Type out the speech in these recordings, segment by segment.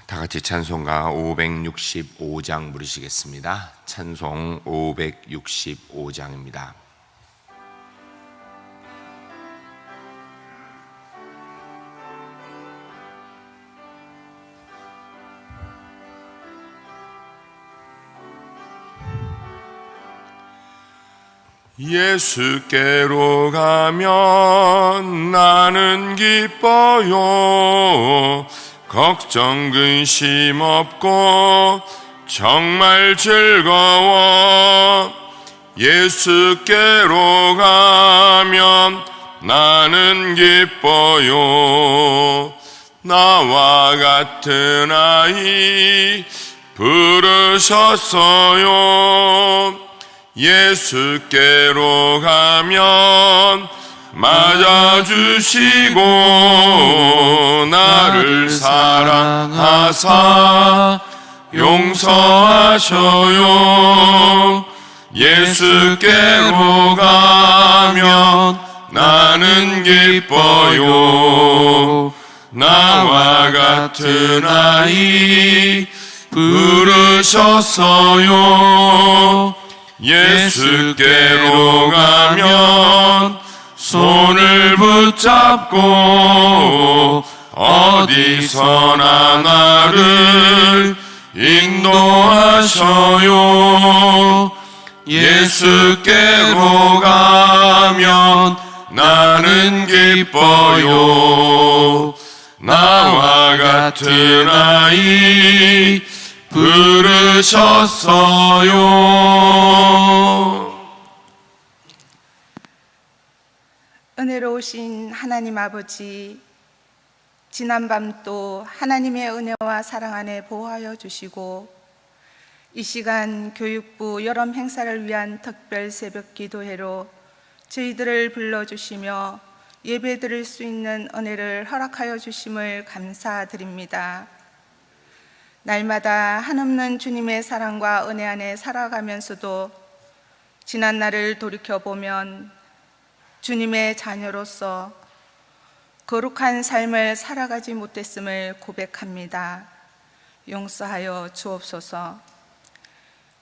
다 같이 찬송가 565장 부르시겠습니다. 찬송 565장입니다. 예수께로 가면 나는 기뻐요. 걱정 근심 없고 정말 즐거워. 예수께로 가면 나는 기뻐요. 나와 같은 아이 부르셨어요. 예수께로 가면 맞아주시고 나를 사랑하사 용서하셔요. 예수께로 가면 나는 기뻐요. 나와 같은 아이 부르셨어요. 예수께로 가면 손을 붙잡고 어디서나 나를 인도하셔요. 예수께로 가면 나는 기뻐요. 나와 같은 아이 부르셨어요. 은혜로우신 하나님 아버지, 지난밤도 하나님의 은혜와 사랑 안에 보호하여 주시고 이 시간 교육부 여름 행사를 위한 특별 새벽 기도회로 저희들을 불러주시며 예배드릴 수 있는 은혜를 허락하여 주심을 감사드립니다. 날마다 한없는 주님의 사랑과 은혜 안에 살아가면서도 지난 날을 돌이켜보면 주님의 자녀로서 거룩한 삶을 살아가지 못했음을 고백합니다. 용서하여 주옵소서.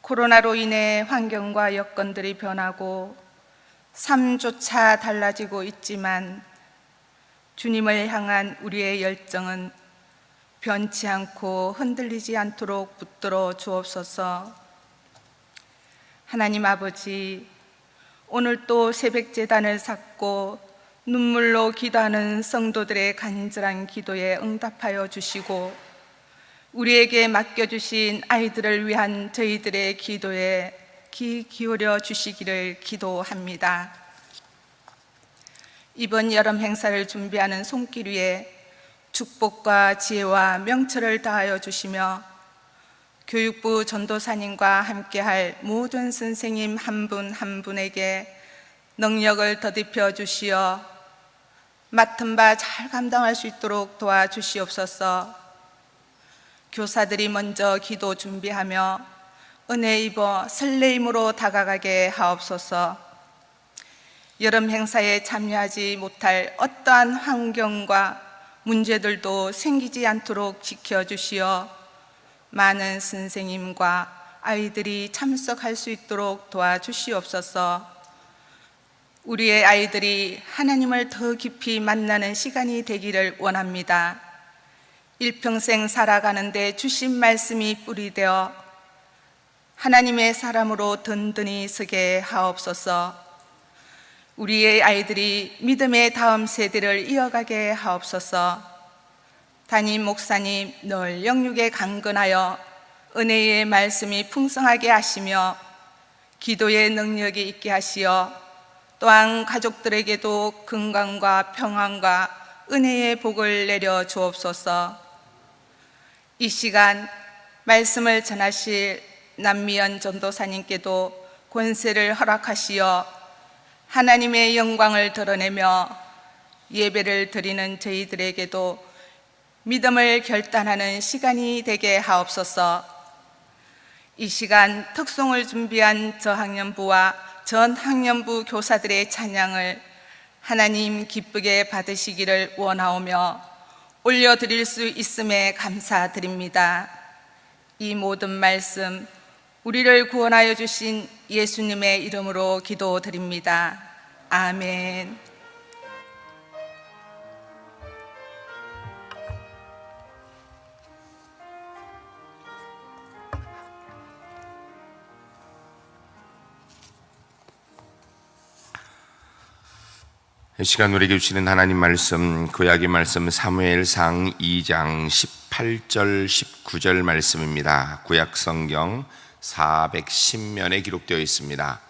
코로나로 인해 환경과 여건들이 변하고 삶조차 달라지고 있지만 주님을 향한 우리의 열정은 변치 않고 흔들리지 않도록 붙들어 주옵소서. 하나님 아버지, 오늘 또 새벽제단을 쌓고 눈물로 기도하는 성도들의 간절한 기도에 응답하여 주시고 우리에게 맡겨주신 아이들을 위한 저희들의 기도에 귀 기울여 주시기를 기도합니다. 이번 여름 행사를 준비하는 손길 위에 축복과 지혜와 명철을 다하여 주시며 교육부 전도사님과 함께할 모든 선생님 한 분 한 분에게 능력을 더딥혀 주시어 맡은 바 잘 감당할 수 있도록 도와주시옵소서. 교사들이 먼저 기도 준비하며 은혜 입어 설레임으로 다가가게 하옵소서. 여름 행사에 참여하지 못할 어떠한 환경과 문제들도 생기지 않도록 지켜주시어 많은 선생님과 아이들이 참석할 수 있도록 도와주시옵소서. 우리의 아이들이 하나님을 더 깊이 만나는 시간이 되기를 원합니다. 일평생 살아가는데 주신 말씀이 뿌리 되어 하나님의 사람으로 든든히 서게 하옵소서. 우리의 아이들이 믿음의 다음 세대를 이어가게 하옵소서. 담임 목사님 늘 영육에 강건하여 은혜의 말씀이 풍성하게 하시며 기도의 능력이 있게 하시어 또한 가족들에게도 건강과 평안과 은혜의 복을 내려 주옵소서. 이 시간 말씀을 전하실 남미연 전도사님께도 권세를 허락하시어 하나님의 영광을 드러내며 예배를 드리는 저희들에게도 믿음을 결단하는 시간이 되게 하옵소서. 이 시간 특송을 준비한 저학년부와 전 학년부 교사들의 찬양을 하나님 기쁘게 받으시기를 원하오며 올려드릴 수 있음에 감사드립니다. 이 모든 말씀 우리를 구원하여 주신 예수님의 이름으로 기도드립니다. 아멘. 이 시간 우리에게 주시는 하나님 말씀, 구약의 말씀 사무엘상 2장 18절 19절 말씀입니다. 구약 성경 410면에 기록되어 있습니다.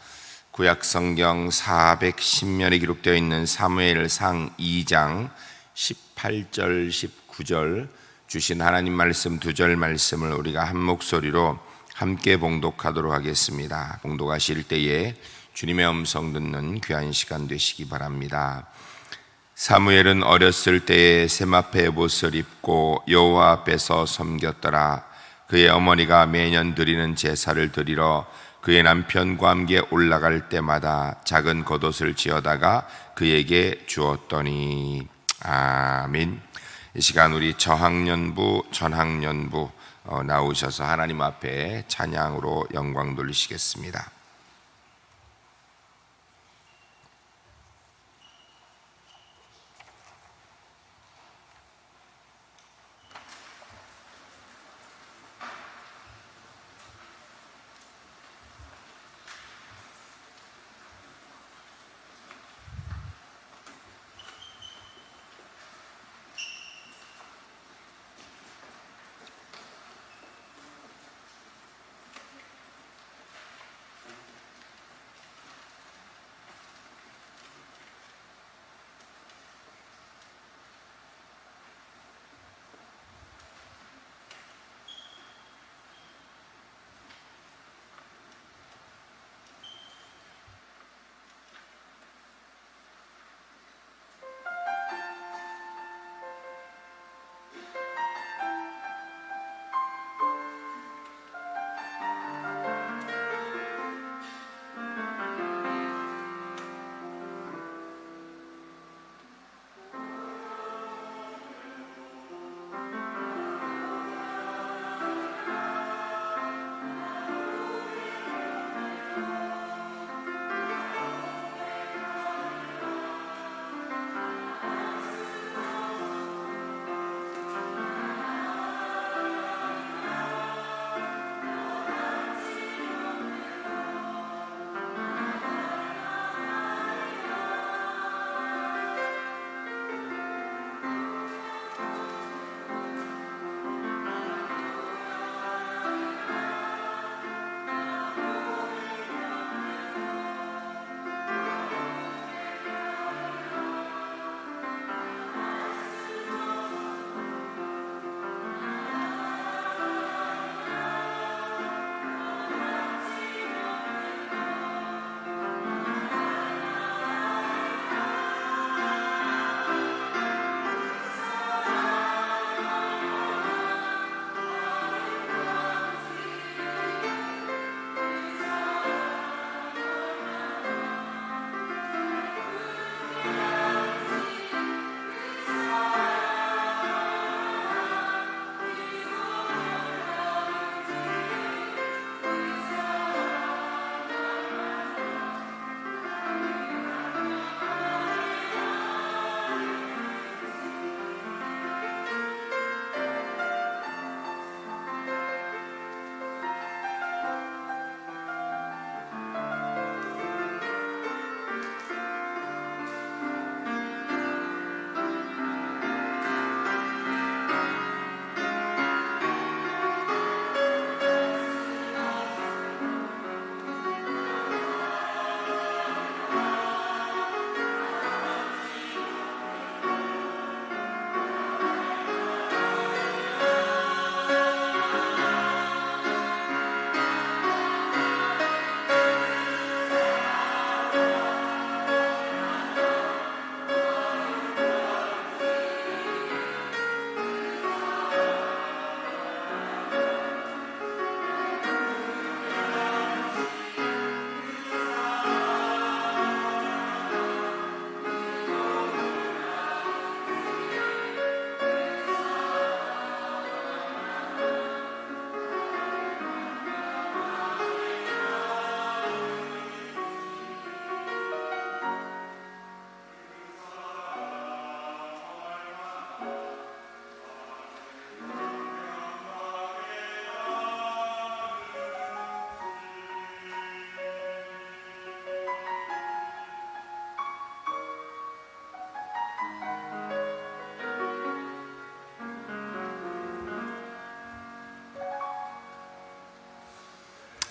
구약 성경 410면에 기록되어 있는 사무엘상 2장 18절 19절 주신 하나님 말씀 두 절 말씀을 우리가 한 목소리로 함께 봉독하도록 하겠습니다. 봉독하실 때에 주님의 음성 듣는 귀한 시간 되시기 바랍니다. 사무엘은 어렸을 때에 세마포의 옷을 입고 여호와 앞에서 섬겼더라. 그의 어머니가 매년 드리는 제사를 드리러 그의 남편과 함께 올라갈 때마다 작은 겉옷을 지어다가 그에게 주었더니. 아멘. 이 시간 우리 저학년부, 전학년부 나오셔서 하나님 앞에 찬양으로 영광 돌리시겠습니다.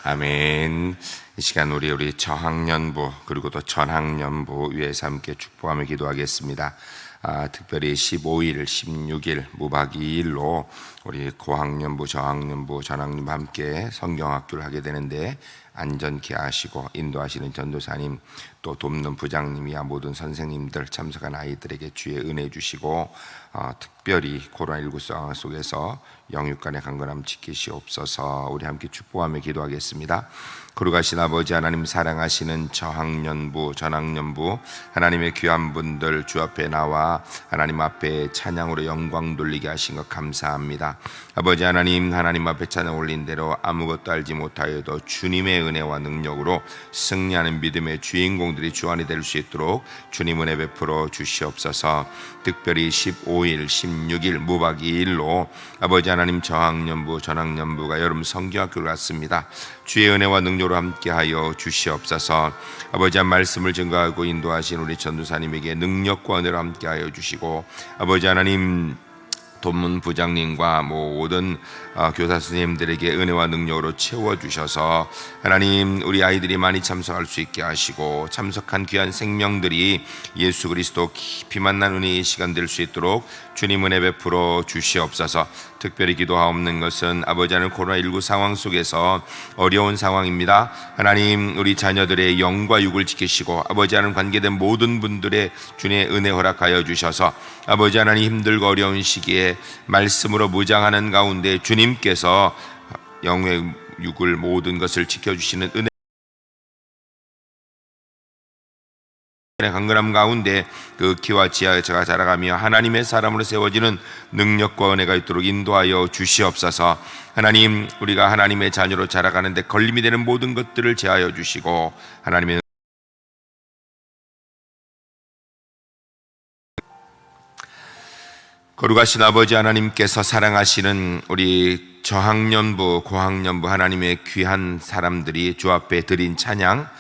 아멘. 이 시간 우리 저학년부 그리고 또 전학년부 위해서 함께 축복하며 기도하겠습니다. 특별히 15일, 16일 무박 2일로 우리 고학년부, 저학년부, 전학년부 함께 성경학교를 하게 되는데 안전케 하시고 인도하시는 전도사님 또 돕는 부장님이야 모든 선생님들 참석한 아이들에게 주의 은혜 주시고 특별히 코로나19 상황 속에서 영육간의 강건함 지키시옵소서. 우리 함께 축복하며 기도하겠습니다. 거룩하신 아버지 하나님, 사랑하시는 저학년부, 전학년부 하나님의 귀한 분들 주 앞에 나와 하나님 앞에 찬양으로 영광 돌리게 하신 것 감사합니다. 아버지 하나님, 하나님 앞에 찬양 올린 대로 아무것도 알지 못하여도 주님의 은혜와 능력으로 승리하는 믿음의 주인공들이 주 안에 될 수 있도록 주님 은혜 베풀어 주시옵소서. 특별히 15일, 16일 무박 2일로 아버지 하나님 저학년부, 전학년부가 여름 성경학교를 갔습니다. 주의 은혜와 능력으로 함께하여 주시옵소서. 아버지 한 말씀을 증거하고 인도하신 우리 전도사님에게 능력과 은혜로 함께하여 주시고 아버지 하나님 돕는 부장님과 모든 교사 선생님들에게 은혜와 능력으로 채워주셔서 하나님 우리 아이들이 많이 참석할 수 있게 하시고 참석한 귀한 생명들이 예수 그리스도 깊이 만난 은혜의 시간 될 수 있도록 주님 은혜 베풀어 주시옵소서. 특별히 기도하옵는 것은 아버지 하나님 코로나19 상황 속에서 어려운 상황입니다. 하나님 우리 자녀들의 영과 육을 지키시고 아버지 하나님 관계된 모든 분들의 주님의 은혜 허락하여 주셔서 아버지 하나님 힘들고 어려운 시기에 말씀으로 무장하는 가운데 주님께서 영의 육을 모든 것을 지켜주시는 은혜 강건함 가운데 그 키와 지혜가 자라가며 하나님의 사람으로 세워지는 능력과 은혜가 있도록 인도하여 주시옵소서. 하나님 우리가 하나님의 자녀로 자라가는데 걸림이 되는 모든 것들을 제하여 주시고 하나님의 거룩하신 아버지 하나님께서 사랑하시는 우리 저학년부, 고학년부 하나님의 귀한 사람들이 주 앞에 드린 찬양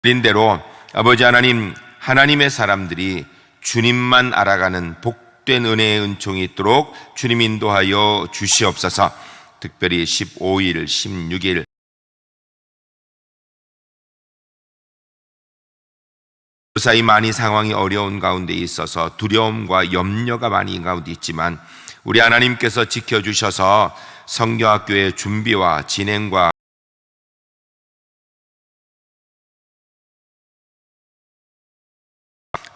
드린 대로 아버지 하나님, 하나님의 사람들이 주님만 알아가는 복된 은혜의 은총이 있도록 주님 인도하여 주시옵소서. 특별히 15일, 16일 무사히 많이 상황이 어려운 가운데 있어서 두려움과 염려가 많이 가운데 있지만 우리 하나님께서 지켜주셔서 성경학교의 준비와 진행과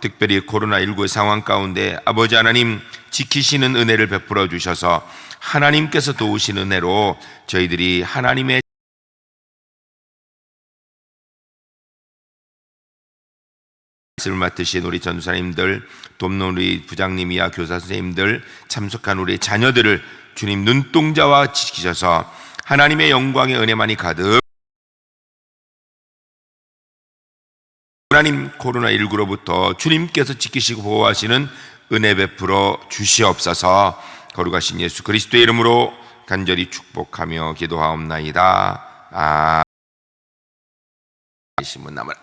특별히 코로나19 상황 가운데 아버지 하나님 지키시는 은혜를 베풀어 주셔서 하나님께서 도우신 은혜로 저희들이 하나님의 말씀을 맡으신 우리 전도사님들, 돕는 우리 부장님이야 교사 선생님들, 참석한 우리 자녀들을 주님 눈동자와 지키셔서 하나님의 영광의 은혜만이 가득 하나님 코로나19로부터 주님께서 지키시고 보호하시는 은혜 베풀어 주시옵소서. 거룩하신 예수 그리스도의 이름으로 간절히 축복하며 기도하옵나이다. 아멘. 신문 남을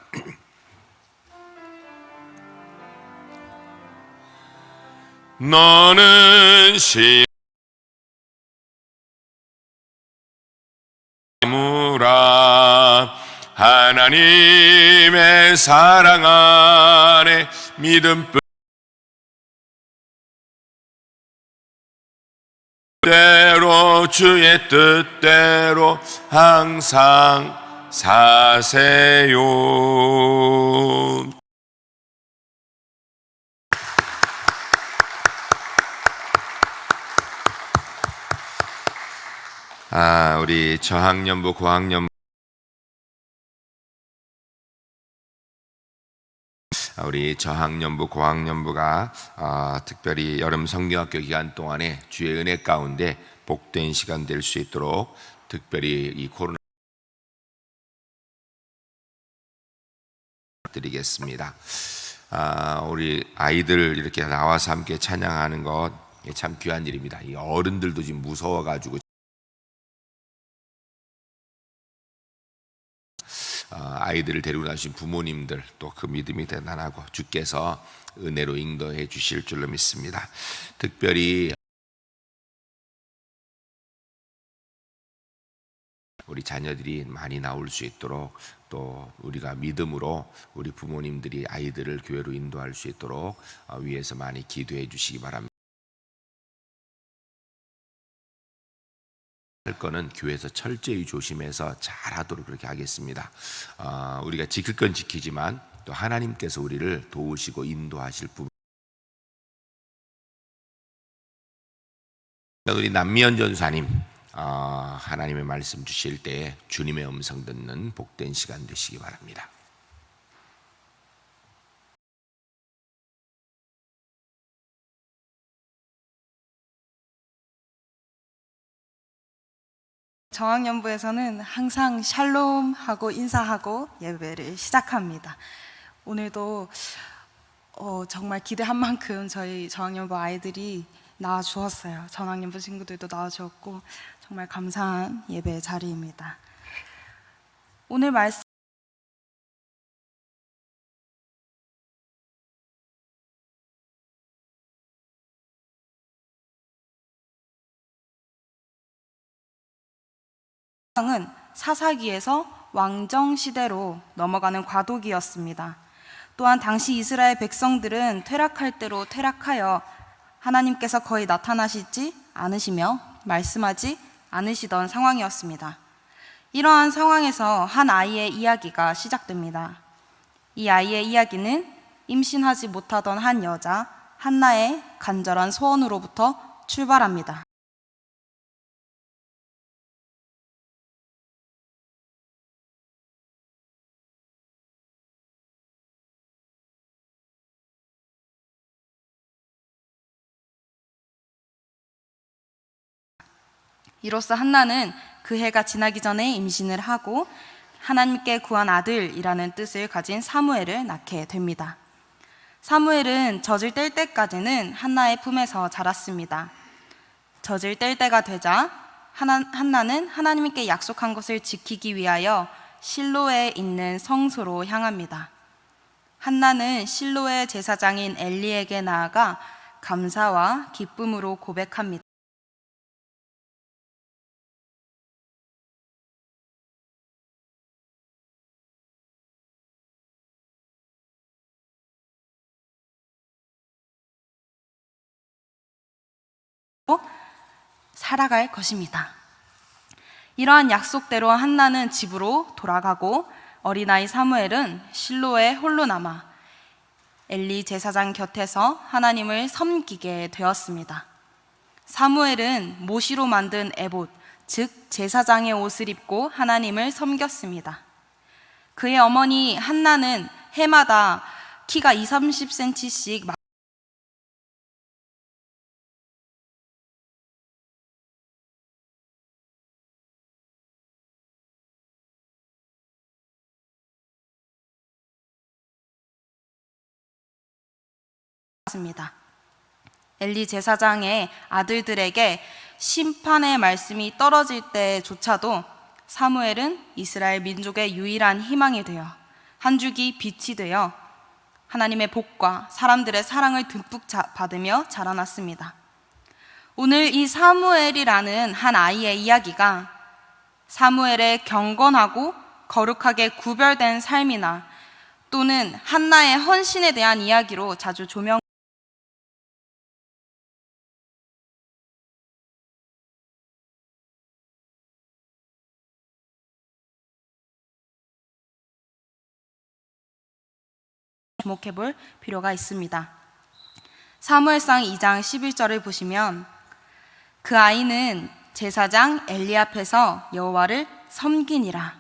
너는 시무라 하나님의 사랑 안에 믿음 뜻대로 주의 뜻대로 항상 사세요. 우리 저학년부 고학년부 우리 저학년부 고학년부가 특별히 여름 성경학교 기간 동안에 주의 은혜 가운데 복된 시간 될 수 있도록 특별히 이 코로나 드리겠습니다. 우리 아이들 이렇게 나와서 함께 찬양하는 것 참 귀한 일입니다. 이 어른들도 지금 무서워가지고 아이들을 데리고 나신 부모님들 또 그 믿음이 대단하고 주께서 은혜로 인도해 주실 줄로 믿습니다. 특별히 우리 자녀들이 많이 나올 수 있도록, 또 우리가 믿음으로 우리 부모님들이 아이들을 교회로 인도할 수 있도록 위에서 많이 기도해 주시기 바랍니다. 할 거는 교회에서 철저히 조심해서 잘하도록 그렇게 하겠습니다. 우리가 지킬 건 지키지만 또 하나님께서 우리를 도우시고 인도하실 부분. 우리 남미연 전사님, 하나님의 말씀 주실 때 주님의 음성 듣는 복된 시간 되시기 바랍니다. 저학년부에서는 항상 샬롬 하고 인사하고 예배를 시작합니다. 오늘도 정말 기대한 만큼 저희 저학년부 아이들이 나와주었어요. 전학년부 친구들도 나와주었고 정말 감사한 예배 자리입니다. 오늘 말씀 은 사사기에서 왕정 시대로 넘어가는 과도기였습니다. 또한 당시 이스라엘 백성들은 퇴락할 대로 퇴락하여 하나님께서 거의 나타나시지 않으시며 말씀하지 않으시던 상황이었습니다. 이러한 상황에서 한 아이의 이야기가 시작됩니다. 이 아이의 이야기는 임신하지 못하던 한 여자 한나의 간절한 소원으로부터 출발합니다. 이로써 한나는 그 해가 지나기 전에 임신을 하고 하나님께 구한 아들이라는 뜻을 가진 사무엘을 낳게 됩니다. 사무엘은 젖을 뗄 때까지는 한나의 품에서 자랐습니다. 젖을 뗄 때가 되자 한나는 하나님께 약속한 것을 지키기 위하여 실로에 있는 성소로 향합니다. 한나는 실로의 제사장인 엘리에게 나아가 감사와 기쁨으로 고백합니다. 살아갈 것입니다. 이러한 약속대로 한나는 집으로 돌아가고 어린아이 사무엘은 실로에 홀로 남아 엘리 제사장 곁에서 하나님을 섬기게 되었습니다. 사무엘은 모시로 만든 에봇, 즉 제사장의 옷을 입고 하나님을 섬겼습니다. 그의 어머니 한나는 해마다 키가 20-30cm씩 습니다. 엘리 제사장의 아들들에게 심판의 말씀이 떨어질 때조차도 사무엘은 이스라엘 민족의 유일한 희망이 되어 한 줄기 빛이 되어 하나님의 복과 사람들의 사랑을 듬뿍 받으며 자라났습니다. 오늘 이 사무엘이라는 한 아이의 이야기가 사무엘의 경건하고 거룩하게 구별된 삶이나 또는 한나의 헌신에 대한 이야기로 자주 주목해 볼 필요가 있습니다. 사무엘상 2장 11절을 보시면 그 아이는 제사장 엘리 앞에서 여호와를 섬기니라.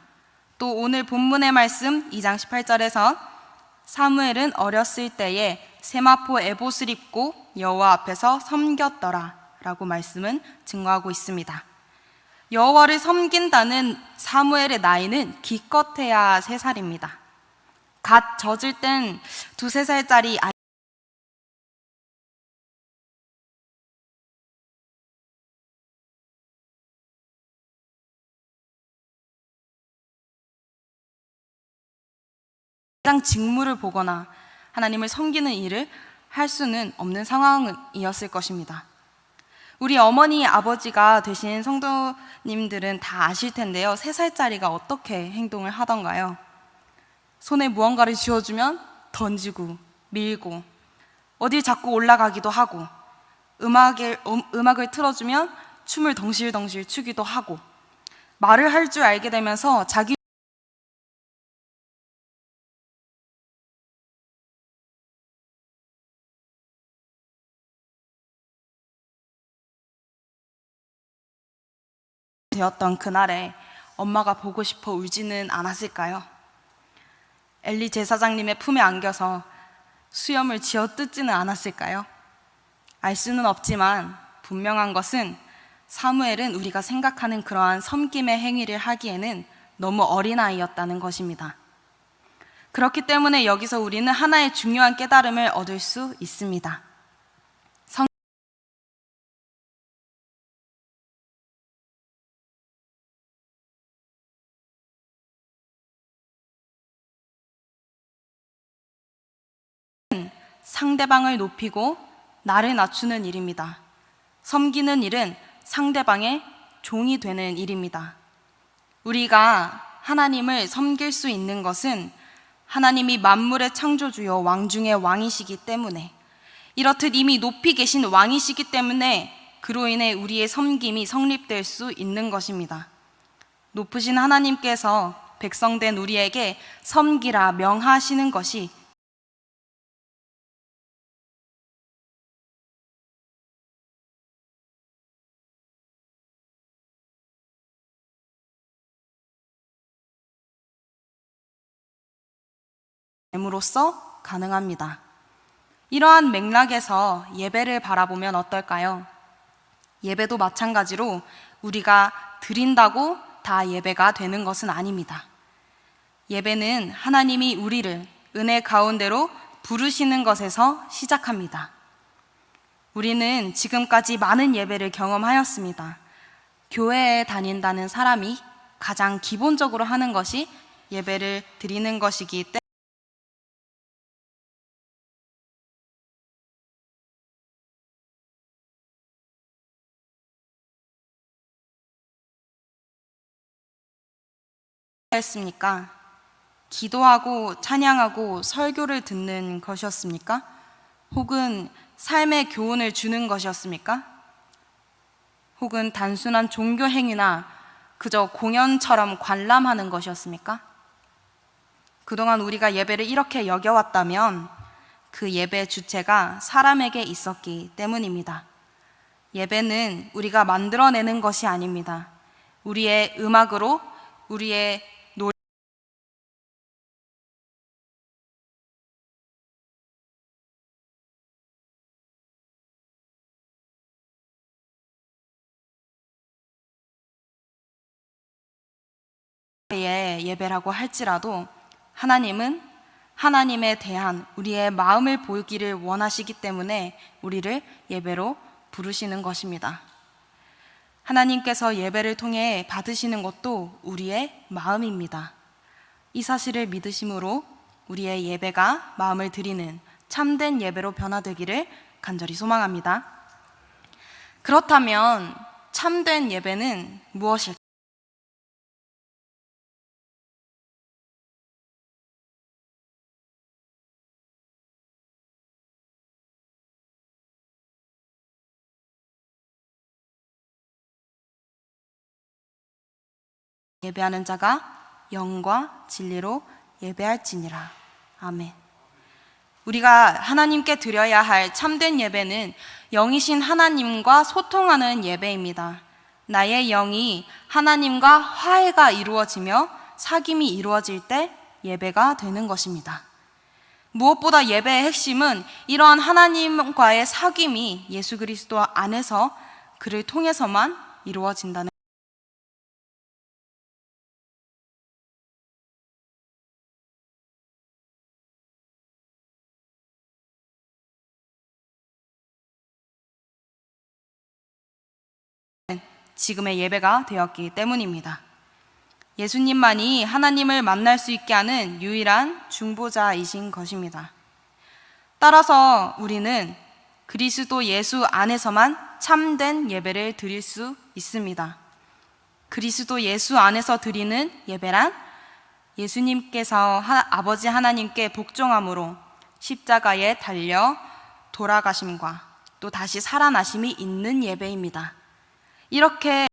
또 오늘 본문의 말씀 2장 18절에서 사무엘은 어렸을 때에 세마포 에봇을 입고 여호와 앞에서 섬겼더라 라고 말씀은 증거하고 있습니다. 여호와를 섬긴다는 사무엘의 나이는 기껏해야 3살입니다. 갓 젖을 땐 2-3살짜리 아이 당장 직무를 보거나 하나님을 섬기는 일을 할 수는 없는 상황이었을 것입니다. 우리 어머니, 아버지가 되신 성도님들은 다 아실 텐데요. 3살짜리가 어떻게 행동을 하던가요? 손에 무언가를 쥐어주면 던지고 밀고 어딜 자꾸 올라가기도 하고 음악을 틀어주면 춤을 덩실덩실 추기도 하고 말을 할 줄 알게 되면서 자기 되었던 그날에 엄마가 보고 싶어 울지는 않았을까요? 엘리 제사장님의 품에 안겨서 수염을 쥐어뜯지는 않았을까요? 알 수는 없지만 분명한 것은 사무엘은 우리가 생각하는 그러한 섬김의 행위를 하기에는 너무 어린아이였다는 것입니다. 그렇기 때문에 여기서 우리는 하나의 중요한 깨달음을 얻을 수 있습니다. 상대방을 높이고 나를 낮추는 일입니다. 섬기는 일은 상대방의 종이 되는 일입니다. 우리가 하나님을 섬길 수 있는 것은 하나님이 만물의 창조주요 왕 중의 왕이시기 때문에, 이렇듯 이미 높이 계신 왕이시기 때문에 그로 인해 우리의 섬김이 성립될 수 있는 것입니다. 높으신 하나님께서 백성된 우리에게 섬기라 명하시는 것이 됨으로써 가능합니다. 이러한 맥락에서 예배를 바라보면 어떨까요? 예배도 마찬가지로 우리가 드린다고 다 예배가 되는 것은 아닙니다. 예배는 하나님이 우리를 은혜 가운데로 부르시는 것에서 시작합니다. 우리는 지금까지 많은 예배를 경험하였습니다. 교회에 다닌다는 사람이 가장 기본적으로 하는 것이 예배를 드리는 것이기 때문에 했습니까? 기도하고 찬양하고 설교를 듣는 것이었습니까? 혹은 삶의 교훈을 주는 것이었습니까? 혹은 단순한 종교 행위나 그저 공연처럼 관람하는 것이었습니까? 그동안 우리가 예배를 이렇게 여겨왔다면 그 예배 주체가 사람에게 있었기 때문입니다. 예배는 우리가 만들어내는 것이 아닙니다. 우리의 음악으로, 우리의 예배라고 할지라도 하나님은 하나님에 대한 우리의 마음을 보이기를 원하시기 때문에 우리를 예배로 부르시는 것입니다. 하나님께서 예배를 통해 받으시는 것도 우리의 마음입니다. 이 사실을 믿으심으로 우리의 예배가 마음을 드리는 참된 예배로 변화되기를 간절히 소망합니다. 그렇다면 참된 예배는 무엇일까요? 예배하는 자가 영과 진리로 예배할지니라. 아멘. 우리가 하나님께 드려야 할 참된 예배는 영이신 하나님과 소통하는 예배입니다. 나의 영이 하나님과 화해가 이루어지며 사귐이 이루어질 때 예배가 되는 것입니다. 무엇보다 예배의 핵심은 이러한 하나님과의 사귐이 예수 그리스도 안에서 그를 통해서만 이루어진다는 지금의 예배가 되었기 때문입니다. 예수님만이 하나님을 만날 수 있게 하는 유일한 중보자이신 것입니다. 따라서 우리는 그리스도 예수 안에서만 참된 예배를 드릴 수 있습니다. 그리스도 예수 안에서 드리는 예배란 예수님께서 아버지 하나님께 복종함으로 십자가에 달려 돌아가심과 또 다시 살아나심이 있는 예배입니다. 이렇게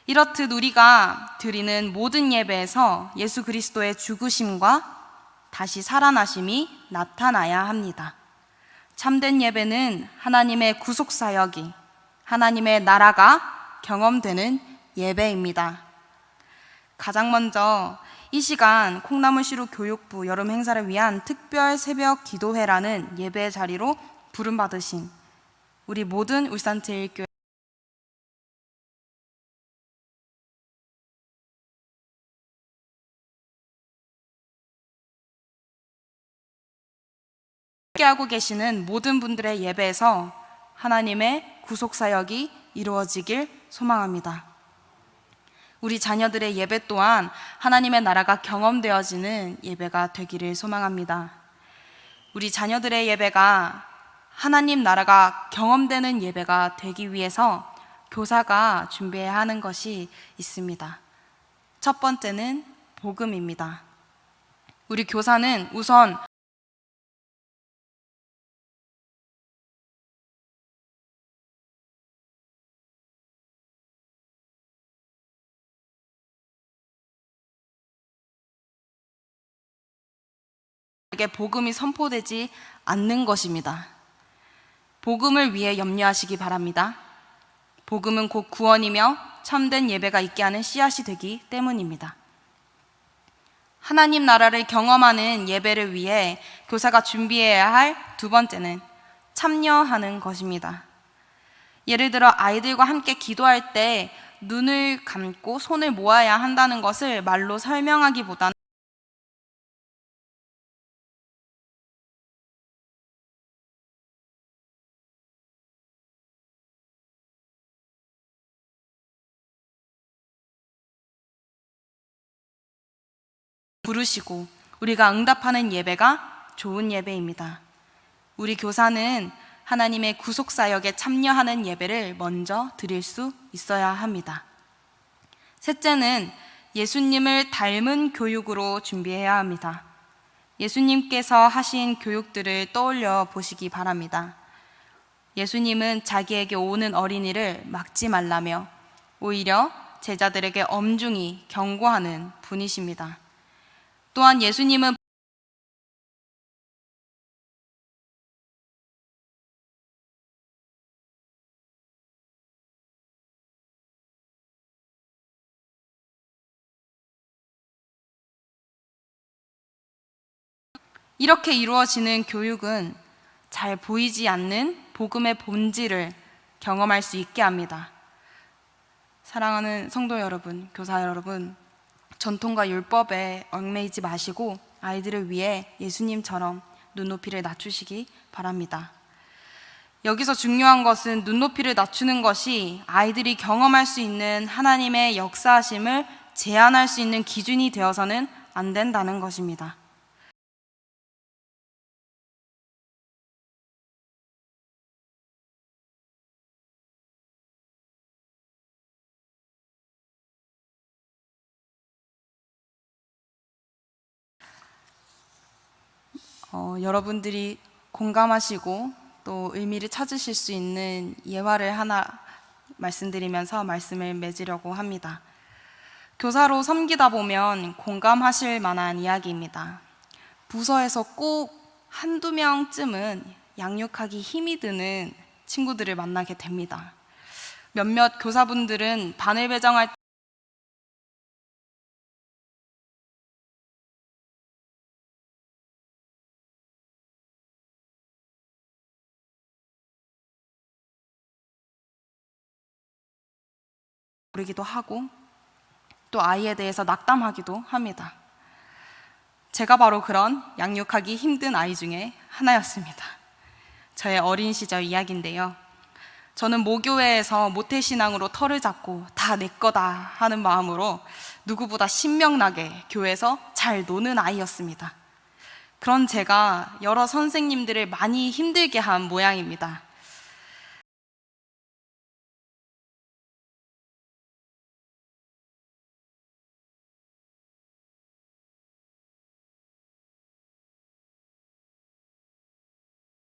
이렇듯 우리가 드리는 모든 예배에서 예수 그리스도의 죽으심과 다시 살아나심이 나타나야 합니다. 참된 예배는 하나님의 구속사역이, 하나님의 나라가 경험되는 예배입니다. 가장 먼저 이 시간 콩나물시루 교육부 여름 행사를 위한 특별 새벽 기도회라는 예배 자리로 부름받으신 우리 모든 울산제일교회 함께하고 계시는 모든 분들의 예배에서 하나님의 구속사역이 이루어지길 소망합니다. 우리 자녀들의 예배 또한 하나님의 나라가 경험되어지는 예배가 되기를 소망합니다. 우리 자녀들의 예배가 하나님 나라가 경험되는 예배가 되기 위해서 교사가 준비해야 하는 것이 있습니다. 첫 번째는 복음입니다. 우리 교사는 우선 복음이 선포되지 않는 것입니다. 복음을 위해 염려하시기 바랍니다. 복음은 곧 구원이며 참된 예배가 있게 하는 씨앗이 되기 때문입니다. 하나님 나라를 경험하는 예배를 위해 교사가 준비해야 할 두 번째는 참여하는 것입니다. 예를 들어 아이들과 함께 기도할 때 눈을 감고 손을 모아야 한다는 것을 말로 설명하기보다는 부르시고 우리가 응답하는 예배가 좋은 예배입니다. 우리 교사는 하나님의 구속사역에 참여하는 예배를 먼저 드릴 수 있어야 합니다. 셋째는 예수님을 닮은 교육으로 준비해야 합니다. 예수님께서 하신 교육들을 떠올려 보시기 바랍니다. 예수님은 자기에게 오는 어린이를 막지 말라며 오히려 제자들에게 엄중히 경고하는 분이십니다. 또한 예수님은 이렇게 이루어지는 교육은 잘 보이지 않는 복음의 본질을 경험할 수 있게 합니다. 사랑하는 성도 여러분, 교사 여러분, 전통과 율법에 얽매이지 마시고 아이들을 위해 예수님처럼 눈높이를 낮추시기 바랍니다. 여기서 중요한 것은 눈높이를 낮추는 것이 아이들이 경험할 수 있는 하나님의 역사하심을 제한할 수 있는 기준이 되어서는 안 된다는 것입니다. 여러분들이 공감하시고 또 의미를 찾으실 수 있는 예화를 하나 말씀드리면서 말씀을 맺으려고 합니다. 교사로 섬기다 보면 공감하실 만한 이야기입니다. 부서에서 꼭 한두 명쯤은 양육하기 힘이 드는 친구들을 만나게 됩니다. 몇몇 교사분들은 반을 배정할 때 모르기도 하고 또 아이에 대해서 낙담하기도 합니다. 제가 바로 그런 양육하기 힘든 아이 중에 하나였습니다. 저의 어린 시절 이야기인데요. 저는 모교회에서 모태신앙으로 털을 잡고 다 내 거다 하는 마음으로 누구보다 신명나게 교회에서 잘 노는 아이였습니다. 그런 제가 여러 선생님들을 많이 힘들게 한 모양입니다.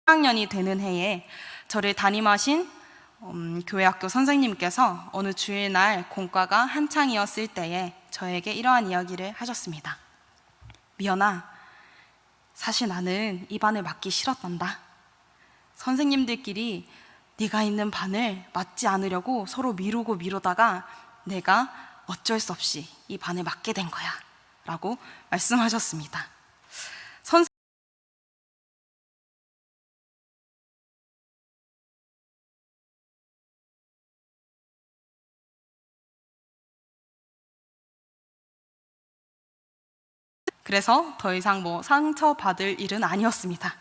학년이 되는 해에 저를 담임하신 교회학교 선생님께서 어느 주일날 공과가 한창이었을 때에 저에게 이러한 이야기를 하셨습니다. 미연아, 사실 나는 이 반을 맡기 싫었단다. 선생님들끼리 네가 있는 반을 맡지 않으려고 서로 미루다가 내가 어쩔 수 없이 이 반을 맡게 된 거야 라고 말씀하셨습니다. 그래서 더 이상 상처받을 일은 아니었습니다.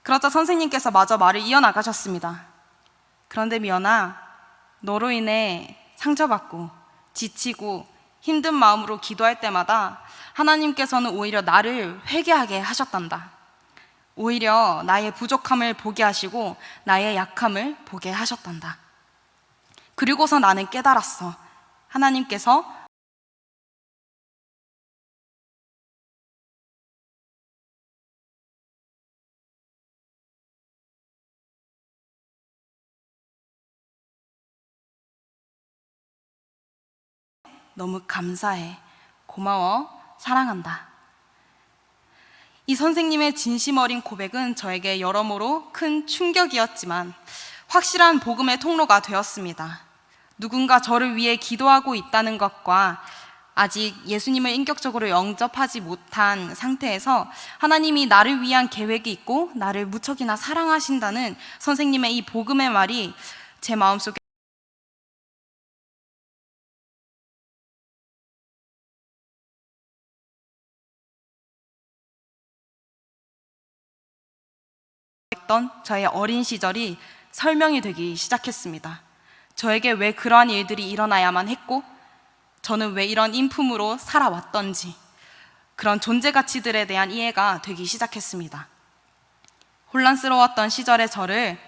그러자 선생님께서 마저 말을 이어나가셨습니다. 그런데 미연아, 너로 인해 상처받고 지치고 힘든 마음으로 기도할 때마다 하나님께서는 오히려 나를 회개하게 하셨단다. 오히려 나의 부족함을 보게 하시고 나의 약함을 보게 하셨단다. 그리고서 나는 깨달았어. 하나님께서 너무 감사해, 고마워, 사랑한다. 이 선생님의 진심 어린 고백은 저에게 여러모로 큰 충격이었지만 확실한 복음의 통로가 되었습니다. 누군가 저를 위해 기도하고 있다는 것과 아직 예수님을 인격적으로 영접하지 못한 상태에서 하나님이 나를 위한 계획이 있고 나를 무척이나 사랑하신다는 선생님의 이 복음의 말이 제 마음속에 있던 저의 어린 시절이 설명이 되기 시작했습니다. 저에게 왜 그러한 일들이 일어나야만 했고 저는 왜 이런 인품으로 살아왔던지 그런 존재 가치들에 대한 이해가 되기 시작했습니다. 혼란스러웠던 시절의 저를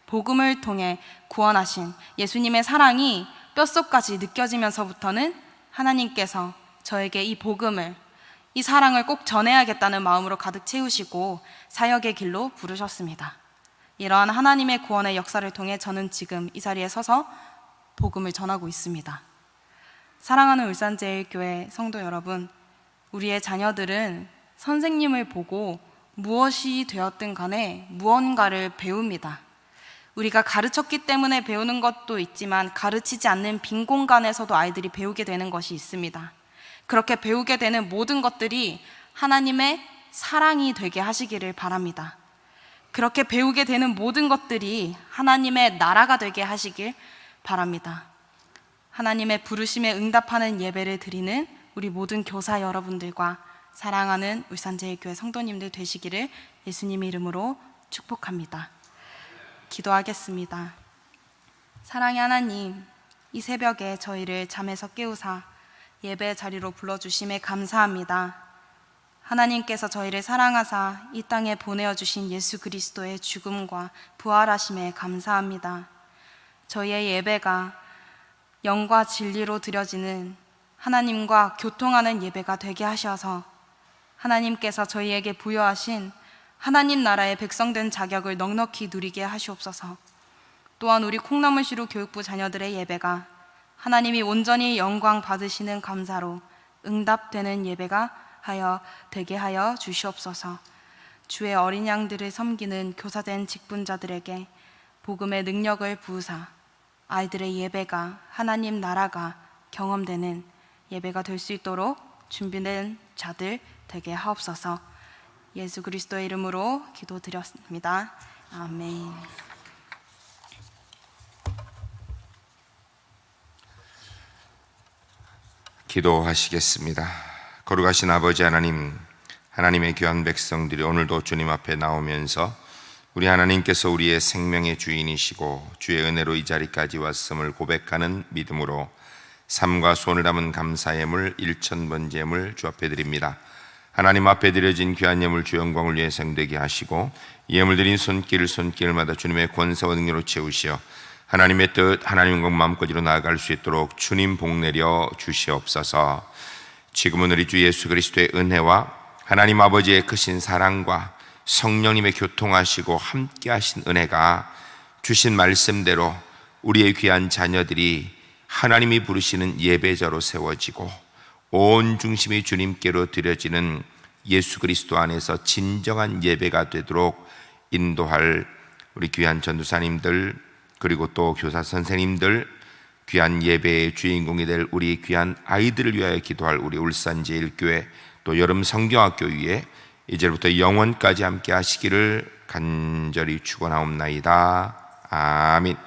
복음을 통해 구원하신 예수님의 사랑이 뼛속까지 느껴지면서부터는 하나님께서 저에게 이 복음을, 이 사랑을 꼭 전해야겠다는 마음으로 가득 채우시고 사역의 길로 부르셨습니다. 이러한 하나님의 구원의 역사를 통해 저는 지금 이 자리에 서서 복음을 전하고 있습니다. 사랑하는 울산제일교회 성도 여러분, 우리의 자녀들은 선생님을 보고 무엇이 되었든 간에 무언가를 배웁니다. 우리가 가르쳤기 때문에 배우는 것도 있지만 가르치지 않는 빈 공간에서도 아이들이 배우게 되는 것이 있습니다. 그렇게 배우게 되는 모든 것들이 하나님의 사랑이 되게 하시기를 바랍니다. 그렇게 배우게 되는 모든 것들이 하나님의 나라가 되게 하시길 바랍니다. 하나님의 부르심에 응답하는 예배를 드리는 우리 모든 교사 여러분들과 사랑하는 울산제일교회 성도님들 되시기를 예수님의 이름으로 축복합니다. 기도하겠습니다. 사랑의 하나님, 이 새벽에 저희를 잠에서 깨우사 예배 자리로 불러주심에 감사합니다. 하나님께서 저희를 사랑하사 이 땅에 보내어 주신 예수 그리스도의 죽음과 부활하심에 감사합니다. 저희의 예배가 영과 진리로 드려지는 하나님과 교통하는 예배가 되게 하셔서 하나님께서 저희에게 부여하신 하나님 나라의 백성된 자격을 넉넉히 누리게 하시옵소서. 또한 우리 콩나물시루 교육부 자녀들의 예배가 하나님이 온전히 영광 받으시는 감사로 응답되는 예배가 되게 하여 주시옵소서. 주의 어린 양들을 섬기는 교사된 직분자들에게 복음의 능력을 부으사 아이들의 예배가 하나님 나라가 경험되는 예배가 될 수 있도록 준비된 자들 되게 하옵소서. 예수 그리스도의 이름으로 기도드렸습니다. 아멘. 기도하시겠습니다. 거룩하신 아버지 하나님, 하나님의 귀한 백성들이 오늘도 주님 앞에 나오면서 우리 하나님께서 우리의 생명의 주인이시고 주의 은혜로 이 자리까지 왔음을 고백하는 믿음으로 삶과 손을 담은 감사의 예물 1000번째 예물 주 앞에 드립니다. 하나님 앞에 드려진 귀한 예물 주 영광을 위해 생되게 하시고 예물 드린 손길마다 주님의 권세와 능력으로 채우시어 하나님의 뜻, 하나님의 영광 마음까지로 나아갈 수 있도록 주님 복 내려 주시옵소서. 지금은 우리 주 예수 그리스도의 은혜와 하나님 아버지의 크신 사랑과 성령님의 교통하시고 함께 하신 은혜가 주신 말씀대로 우리의 귀한 자녀들이 하나님이 부르시는 예배자로 세워지고 온 중심이 주님께로 드려지는 예수 그리스도 안에서 진정한 예배가 되도록 인도할 우리 귀한 전도사님들, 그리고 또 교사 선생님들, 귀한 예배의 주인공이 될 우리 귀한 아이들을 위하여 기도할 우리 울산제일교회, 또 여름 성경학교 위에 이제부터 영원까지 함께 하시기를 간절히 축원하옵나이다. 아멘.